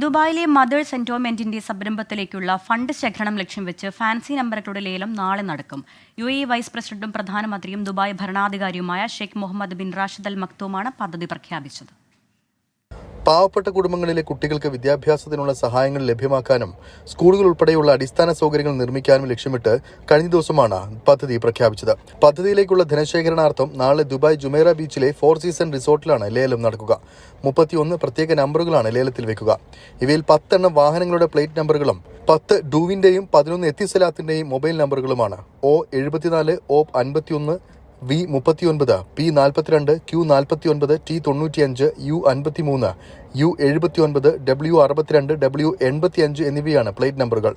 ദുബായിലെ mothers എൻഡോമെന്റിന്റെ സംരംഭത്തിലേക്കുള്ള fund ശേഖരണം ലക്ഷ്യം വെച്ച് ഫാൻസി നമ്പറുകളുടെ ലേലം നാളെ നടക്കും. UAE വൈസ് പ്രസിഡന്റും പ്രധാനമന്ത്രിയും ദുബായ് ഭരണാധികാരിയുമായ Sheikh Mohammed bin Rashid Al മക്തൂമാണ് പദ്ധതി പ്രഖ്യാപിച്ചത്. പാവപ്പെട്ട കുടുംബങ്ങളിലെ കുട്ടികൾക്ക് വിദ്യാഭ്യാസത്തിനുള്ള സഹായങ്ങൾ ലഭ്യമാക്കാനും സ്കൂളുകൾ ഉൾപ്പെടെയുള്ള അടിസ്ഥാന സൗകര്യങ്ങൾ നിർമ്മിക്കാനും ലക്ഷ്യമിട്ട് കഴിഞ്ഞ ദിവസമാണ് പദ്ധതി പ്രഖ്യാപിച്ചത്. പദ്ധതിയിലേക്കുള്ള ധനശേഖരണാർത്ഥം നാളെ ദുബായ് ജുമൈറ ബീച്ചിലെ 4 സീസൺ റിസോർട്ടിലാണ് ലേലം നടക്കുക. 31 പ്രത്യേക നമ്പറുകളാണ് ലേലത്തിൽ വെക്കുക. ഇവയിൽ 10 എണ്ണം വാഹനങ്ങളുടെ പ്ലേറ്റ് നമ്പറുകളും 10 ഡൂവിന്റെയും 11 എത്തിസലാത്തിന്റെയും mobile നമ്പറുകളുമാണ്. O74, O51, V39, P42, Q49, T95, U53, U79, W62, W85 എന്നിവയാണ് പ്ലേറ്റ് നമ്പറുകൾ.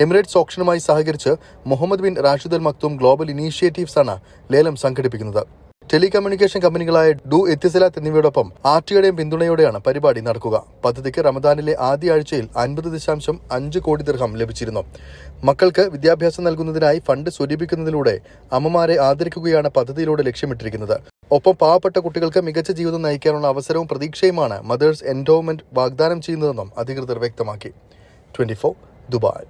എമിറേറ്റ്സ് ഓപ്ഷനുമായി സഹകരിച്ച് Mohammed bin Rashid Al Maktoum global initiatives ആണ് ലേലം സംഘടിപ്പിക്കുന്നത്. ടെലികമ്മ്യൂണിക്കേഷൻ കമ്പനികളായ ഡു എത്തിസലാത്ത് എന്നിവയോടൊപ്പം ആർടിയുടെയും പിന്തുണയോടെയാണ് പരിപാടി നടക്കുക. പദ്ധതിക്ക് റമദാനിലെ ആദ്യ ആഴ്ചയിൽ 50.5 കോടി ദിർഹം ലഭിച്ചിരുന്നു. മക്കൾക്ക് വിദ്യാഭ്യാസം നൽകുന്നതിനായി ഫണ്ട് സ്വരൂപിക്കുന്നതിലൂടെ അമ്മമാരെ ആദരിക്കുകയാണ് പദ്ധതിയിലൂടെ ലക്ഷ്യമിട്ടിരിക്കുന്നത്. ഒപ്പം പാവപ്പെട്ട കുട്ടികൾക്ക് മികച്ച ജീവിതം നയിക്കാനുള്ള അവസരവും പ്രതീക്ഷയുമാണ് മദേഴ്സ് എൻഡോമെന്റ് വാഗ്ദാനം ചെയ്യുന്നതെന്നും അധികൃതർ വ്യക്തമാക്കി. 24 ദുബായ്.